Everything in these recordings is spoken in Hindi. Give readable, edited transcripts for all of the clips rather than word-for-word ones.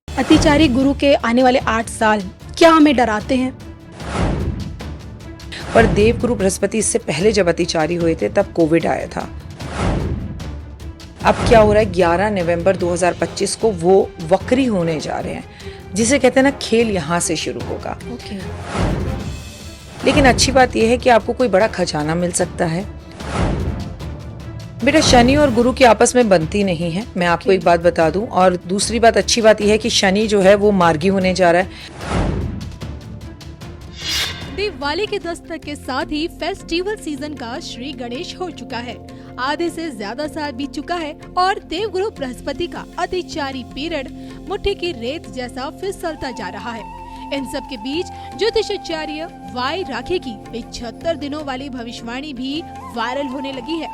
अतिचारी गुरु के आने वाले 8 साल क्या हमें डराते हैं? पर देवगुरु बृहस्पति इससे पहले जब अतिचारी हुए थे तब कोविड आया था। अब क्या हो रहा है, 11 नवंबर 2025 को वो वक्री होने जा रहे हैं, जिसे कहते हैं ना, खेल यहाँ से शुरू होगा। लेकिन अच्छी बात यह है कि आपको कोई बड़ा खजाना मिल सकता है। बेटा, शनि और गुरु की आपस में बनती नहीं है, मैं आपको एक बात बता दूं। और दूसरी बात, अच्छी बात यह है कि शनि जो है वो मार्गी होने जा रहा है। दिवाली के दस्तक के साथ ही फेस्टिवल सीजन का श्री गणेश हो चुका है। आधे से ज्यादा साल बीत चुका है और देवगुरु बृहस्पति का अतिचारी पीरियड मुट्ठी की रेत जैसा फिसलता जा रहा है। इन सब के बीच ज्योतिषाचार्य वाई राखी की 75 दिनों वाली भविष्यवाणी भी वायरल होने लगी है।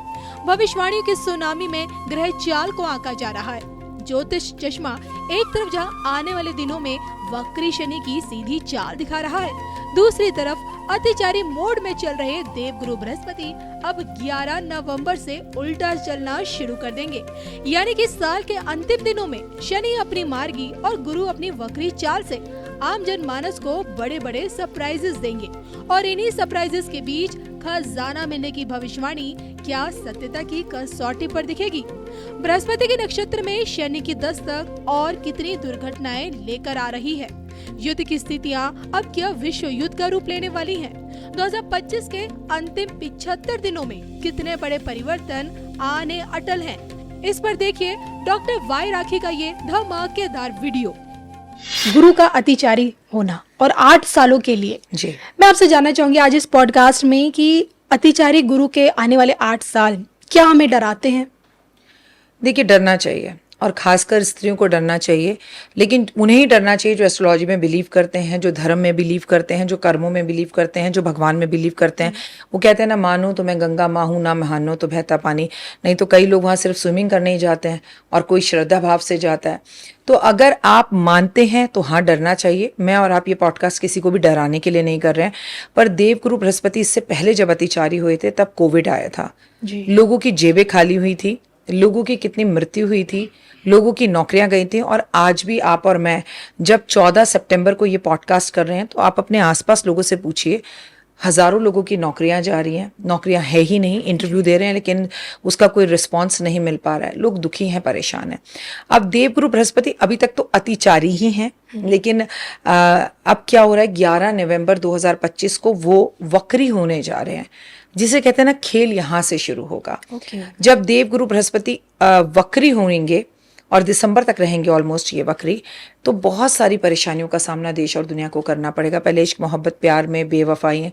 भविष्यवाणियों की सुनामी में ग्रह चाल को आंका जा रहा है। ज्योतिष चश्मा एक तरफ जहां आने वाले दिनों में वक्री शनि की सीधी चाल दिखा रहा है, दूसरी तरफ अतिचारी मोड में चल रहे देवगुरु बृहस्पति अब 11 नवंबर से उल्टा चलना शुरू कर देंगे। यानी कि साल के अंतिम दिनों में शनि अपनी मार्गी और गुरु अपनी वक्री चाल से आम जनमानस को बड़े बड़े सरप्राइजेस देंगे। और इन्हीं सरप्राइजेस के बीच खजाना मिलने की भविष्यवाणी क्या सत्यता की कसौटी पर दिखेगी? बृहस्पति के नक्षत्र में शनि की दस्तक और कितनी दुर्घटनाएं लेकर आ रही है? युद्ध की स्थितियां अब क्या विश्व युद्ध का रूप लेने वाली हैं? 2025 के अंतिम 75 दिनों में कितने बड़े परिवर्तन आने अटल हैं? इस पर देखिए डॉक्टर वाई राखी का ये धमाकेदार वीडियो। गुरु का अतिचारी होना और 8 सालों के लिए जी, मैं आपसे जानना चाहूंगी आज इस पॉडकास्ट में कि अतिचारी गुरु के आने वाले 8 साल क्या हमें डराते हैं? देखिए, डरना चाहिए और खासकर स्त्रियों को डरना चाहिए, लेकिन उन्हें ही डरना चाहिए जो एस्ट्रोलॉजी में बिलीव करते हैं, जो धर्म में बिलीव करते हैं, जो कर्मों में बिलीव करते हैं, जो भगवान में बिलीव करते हैं। वो कहते हैं ना, मानो तो मैं गंगा माँ हूँ, ना महानो तो बहता पानी। नहीं तो कई लोग वहाँ सिर्फ स्विमिंग करने ही जाते हैं और कोई श्रद्धा भाव से जाता है। तो अगर आप मानते हैं तो हाँ, डरना चाहिए। मैं और आप ये पॉडकास्ट किसी को भी डराने के लिए नहीं कर रहे हैं, पर देवगुरु बृहस्पति इससे पहले जब अतिचारी हुए थे तब कोविड आया था। लोगों की जेबें खाली हुई थी, लोगों की कितनी मृत्यु हुई थी, लोगों की नौकरियां गई थी। और आज भी आप और मैं जब 14 सितंबर को ये पॉडकास्ट कर रहे हैं तो आप अपने आसपास लोगों से पूछिए, हजारों लोगों की नौकरियां जा रही हैं, नौकरियां है ही नहीं, इंटरव्यू दे रहे हैं लेकिन उसका कोई रिस्पांस नहीं मिल पा रहा है, लोग दुखी हैं, परेशान हैं। अब देवगुरु बृहस्पति अभी तक तो अतिचारी ही हैं, लेकिन अब क्या हो रहा है, 11 नवंबर 2025 को वो वक्री होने जा रहे हैं, जिसे कहते हैं ना, खेल यहाँ से शुरू होगा। जब देवगुरु बृहस्पति वक्री होंगे और दिसंबर तक रहेंगे ऑलमोस्ट ये वक्री, तो बहुत सारी परेशानियों का सामना देश और दुनिया को करना पड़ेगा। पहले इश्क मोहब्बत प्यार में बेवफाई,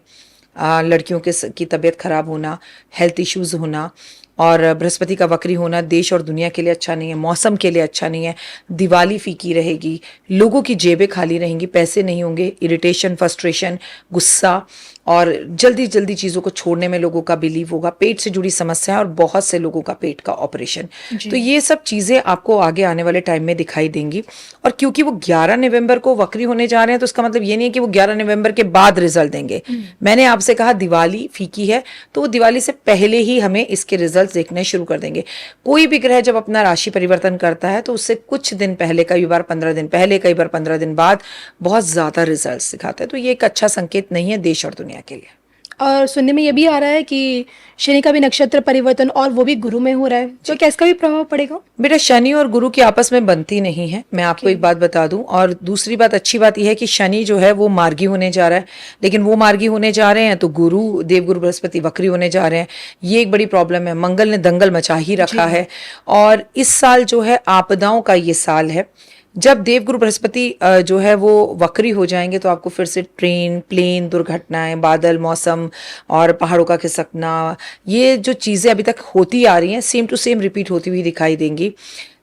लड़कियों की तबीयत खराब होना, हेल्थ इश्यूज होना, और बृहस्पति का वक्री होना देश और दुनिया के लिए अच्छा नहीं है, मौसम के लिए अच्छा नहीं है। दिवाली फीकी रहेगी, लोगों की जेबें खाली रहेंगी, पैसे नहीं होंगे, इरिटेशन, फ्रस्ट्रेशन, गुस्सा, और जल्दी जल्दी चीज़ों को छोड़ने में लोगों का बिलीव होगा, पेट से जुड़ी समस्या और बहुत से लोगों का पेट का ऑपरेशन। तो ये सब चीज़ें आपको आगे आने वाले टाइम में दिखाई देंगी। और क्योंकि वो 11 नवंबर को वक्री होने जा रहे हैं तो इसका मतलब ये नहीं है कि वो 11 नवंबर के बाद रिजल्ट देंगे। मैंने आपसे कहा दिवाली फीकी है, तो वो दिवाली से पहले ही हमें इसके रिजल्ट देखने शुरू कर देंगे। कोई भी ग्रह जब अपना राशि परिवर्तन करता है तो उससे कुछ दिन पहले, कई बार 15 दिन पहले, कई बार 15 दिन बाद बहुत ज्यादा रिजल्ट दिखाता है। तो ये एक अच्छा संकेत नहीं है देश और दुनिया के लिए। और सुनने में ये भी आ रहा है कि शनि का भी नक्षत्र परिवर्तन और वो भी गुरु में हो रहा है, तो क्या इसका भी प्रभाव पड़ेगा? बेटा, शनि और गुरु की आपस में बनती नहीं है, मैं आपको एक बात बता दूं। और दूसरी बात, अच्छी बात यह है कि शनि जो है वो मार्गी होने जा रहा है, लेकिन वो मार्गी होने जा रहे हैं तो गुरु, देवगुरु बृहस्पति वक्री होने जा रहे हैं। ये एक बड़ी प्रॉब्लम है। मंगल ने दंगल मचा ही रखा है। और इस साल जो है आपदाओं का ये साल है। जब देवगुरु बृहस्पति जो है वो वक्री हो जाएंगे तो आपको फिर से ट्रेन, प्लेन दुर्घटनाएं, बादल, मौसम और पहाड़ों का खिसकना, ये जो चीज़ें अभी तक होती आ रही हैं सेम टू सेम रिपीट होती हुई दिखाई देंगी।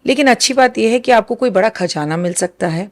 लेकिन अच्छी बात यह है कि आपको कोई बड़ा खजाना मिल सकता है।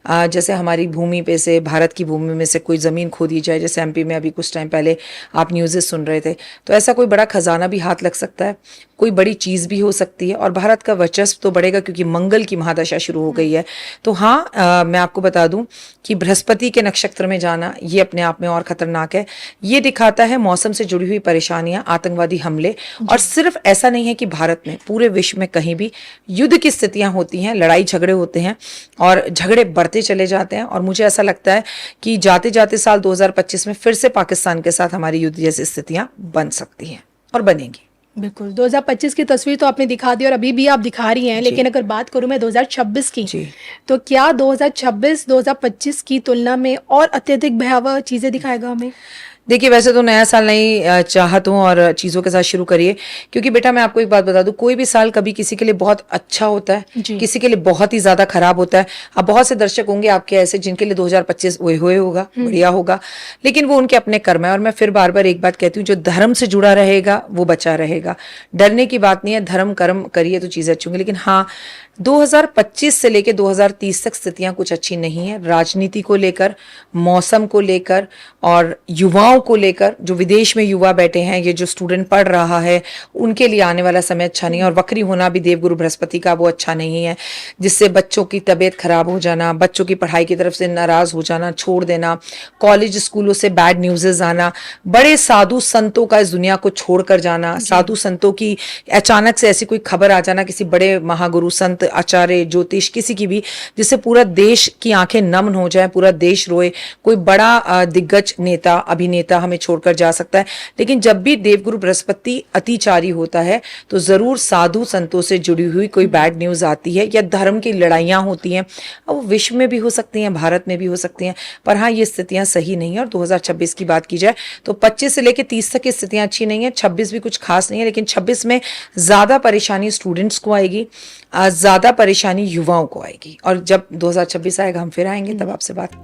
जैसे हमारी भूमि पे से, भारत की भूमि में से कोई ज़मीन खोदी जाए, जैसे एमपी में अभी कुछ टाइम पहले आप न्यूज़ेस सुन रहे थे, तो ऐसा कोई बड़ा खजाना भी हाथ लग सकता है, कोई बड़ी चीज़ भी हो सकती है और भारत का वर्चस्व तो बढ़ेगा क्योंकि मंगल की महादशा शुरू हो गई है। तो हाँ, मैं आपको बता दूं कि बृहस्पति के नक्षत्र में जाना ये अपने आप में और खतरनाक है। ये दिखाता है मौसम से जुड़ी हुई परेशानियां, आतंकवादी हमले, और सिर्फ ऐसा नहीं है कि भारत में, पूरे विश्व में कहीं भी युद्ध की स्थितियां होती हैं, लड़ाई झगड़े होते हैं और झगड़े बढ़ते चले जाते हैं। और मुझे ऐसा लगता है कि जाते जाते साल 2025 में फिर से पाकिस्तान के साथ हमारी युद्ध जैसी स्थितियां बन सकती हैं और बनेंगी। बिल्कुल, 2025 की तस्वीर तो आपने दिखा दी और अभी भी आप दिखा रही हैं, लेकिन अगर बात करूं मैं 2026 की, तो क्या 2026 2025 की तुलना में और अत्यधिक भयावह चीजें दिखाएगा हमें? देखिए, वैसे तो नया साल नई चाहतों और चीज़ों के साथ शुरू करिए, क्योंकि बेटा मैं आपको एक बात बता दूं, कोई भी साल कभी किसी के लिए बहुत अच्छा होता है, किसी के लिए बहुत ही ज़्यादा खराब होता है। अब बहुत से दर्शक होंगे आपके ऐसे जिनके लिए 2025 ओए होए होगा, बढ़िया होगा, लेकिन वो उनके अपने कर्म है। और मैं फिर बार बार एक बात कहती हूँ, जो धर्म से जुड़ा रहेगा वो बचा रहेगा। डरने की बात नहीं है, धर्म कर्म करिए तो चीज़ें अच्छी होंगी। लेकिन हाँ, 2025 से लेकर 2030 तक स्थितियां कुछ अच्छी नहीं है, राजनीति को लेकर, मौसम को लेकर और युवाओं को लेकर। जो विदेश में युवा बैठे हैं, ये जो स्टूडेंट पढ़ रहा है, उनके लिए आने वाला समय अच्छा नहीं है। और वक्री होना भी देवगुरु बृहस्पति का वो अच्छा नहीं है, जिससे बच्चों की तबीयत खराब हो जाना, बच्चों की पढ़ाई की तरफ से नाराज हो जाना, छोड़ देना, कॉलेज स्कूलों से बैड न्यूज़ेस आना, बड़े साधु संतों का इस दुनिया को छोड़कर जाना, साधु संतों की अचानक से ऐसी कोई खबर आ जाना, किसी बड़े महागुरु संत, आचार्य, ज्योतिष, किसी की भी, जिससे पूरा देश की आंखें नम हो जाए, पूरा देश रोए। कोई बड़ा दिग्गज नेता, अभिनेता हमें छोड़कर जा सकता है। लेकिन जब भी देवगुरु बृहस्पति अतिचारी होता है तो जरूर साधु संतों से जुड़ी हुई कोई बैड न्यूज आती है, या धर्म की लड़ाइयां होती हैं। अब वो विश्व में भी हो सकती हैं, भारत में भी हो सकती हैं, पर हाँ, ये स्थितियां सही नहीं है। और 2026 की बात की जाए तो 25 से लेकर 30 तक की स्थितियां अच्छी नहीं है। 26 भी कुछ खास नहीं है, लेकिन 26 में ज्यादा परेशानी स्टूडेंट्स को आएगी, ज्यादा परेशानी युवाओं को आएगी। और जब 2026 आएगा हम फिर आएंगे, तब आपसे बात